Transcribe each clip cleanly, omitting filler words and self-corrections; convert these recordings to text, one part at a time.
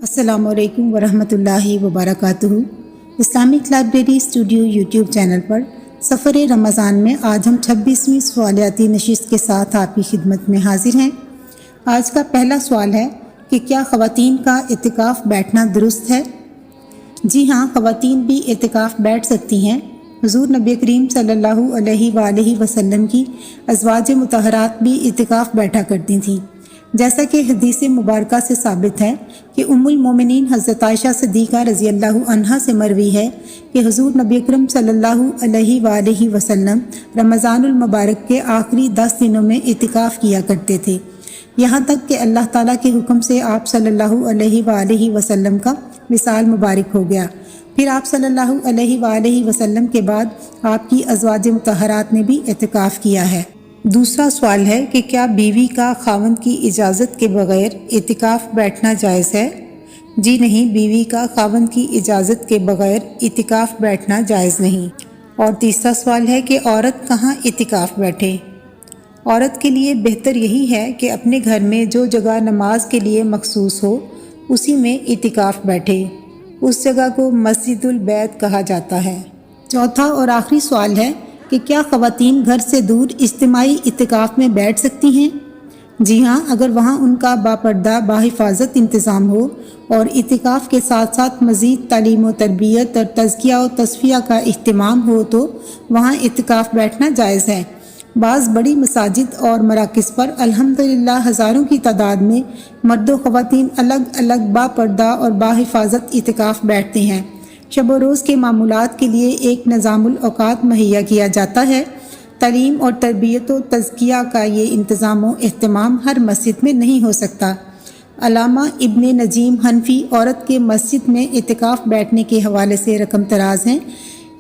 السلام علیکم ورحمۃ اللہ وبرکاتہ۔ Islamic library studio YouTube channel پر سفر رمضان میں آج ہم 26ویں سوالیاتی نشست کے ساتھ آپ کی خدمت میں حاضر ہیں۔ آج کا پہلا سوال ہے کہ کیا خواتین کا اعتکاف بیٹھنا درست ہے؟ جی ہاں، خواتین بھی اعتکاف بیٹھ سکتی ہیں۔ حضور نبی کریم صلی اللہ علیہ وآلہ وسلم کی ازواج مطہرات بھی اعتکاف بیٹھا کرتی تھیں، جیسا کہ حدیث مبارکہ سے ثابت ہے کہ ام المومنین حضرت عائشہ صدیقہ رضی اللہ عنہا سے مروی ہے کہ حضور نبی اکرم صلی اللہ علیہ وآلہ وسلم رمضان المبارک کے آخری 10 دنوں میں اعتکاف کیا کرتے تھے، یہاں تک کہ اللہ تعالیٰ کے حکم سے آپ صلی اللہ علیہ وآلہ وسلم کا وصال مبارک ہو گیا۔ پھر آپ صلی اللہ علیہ وآلہ وسلم کے بعد آپ کی ازواج مطہرات نے بھی اعتکاف کیا ہے۔ دوسرا سوال ہے کہ کیا بیوی کا خاوند کی اجازت کے بغیر اعتکاف بیٹھنا جائز ہے؟ جی نہیں، بیوی کا خاوند کی اجازت کے بغیر اعتکاف بیٹھنا جائز نہیں۔ اور تیسرا سوال ہے کہ عورت کہاں اعتکاف بیٹھے؟ عورت کے لیے بہتر یہی ہے کہ اپنے گھر میں جو جگہ نماز کے لیے مخصوص ہو اسی میں اعتکاف بیٹھے، اس جگہ کو مسجد البیت کہا جاتا ہے۔ چوتھا اور آخری سوال ہے کہ کیا خواتین گھر سے دور اجتماعی اعتکاف میں بیٹھ سکتی ہیں؟ جی ہاں، اگر وہاں ان کا باپردہ باحفاظت انتظام ہو اور اعتکاف کے ساتھ ساتھ مزید تعلیم و تربیت اور تزکیہ و تصفیہ کا اہتمام ہو تو وہاں اعتکاف بیٹھنا جائز ہے۔ بعض بڑی مساجد اور مراکز پر الحمدللہ ہزاروں کی تعداد میں مرد و خواتین الگ الگ باپردہ اور باحفاظت اعتکاف بیٹھتے ہیں۔ شب و روز کے معمولات کے لیے ایک نظام الاوقات مہیا کیا جاتا ہے۔ تعلیم اور تربیت و تزکیہ کا یہ انتظام و اہتمام ہر مسجد میں نہیں ہو سکتا۔ علامہ ابن نجیم حنفی عورت کے مسجد میں اعتکاف بیٹھنے کے حوالے سے رقم طراز ہیں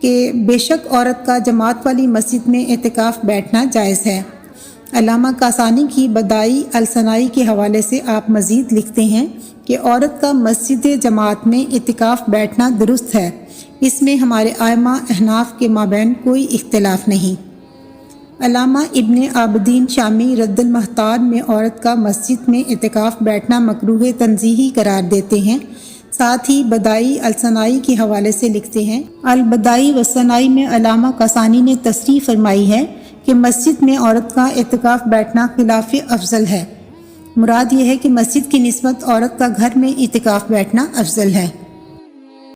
کہ بے شک عورت کا جماعت والی مسجد میں اعتکاف بیٹھنا جائز ہے۔ علامہ کاسانی کی بدائی الصنائی کے حوالے سے آپ مزید لکھتے ہیں کہ عورت کا مسجد جماعت میں اعتکاف بیٹھنا درست ہے، اس میں ہمارے ائمہ احناف کے مابین کوئی اختلاف نہیں۔ علامہ ابن عابدین شامی رد المحتار میں عورت کا مسجد میں اعتکاف بیٹھنا مکروہ تنزیہی قرار دیتے ہیں۔ ساتھ ہی بدائی الصنائی کے حوالے سے لکھتے ہیں، البدائی والصنائی میں علامہ کاسانی نے تصریح فرمائی ہے کہ مسجد میں عورت کا اعتکاف بیٹھنا خلاف افضل ہے۔ مراد یہ ہے کہ مسجد کی نسبت عورت کا گھر میں اعتکاف بیٹھنا افضل ہے۔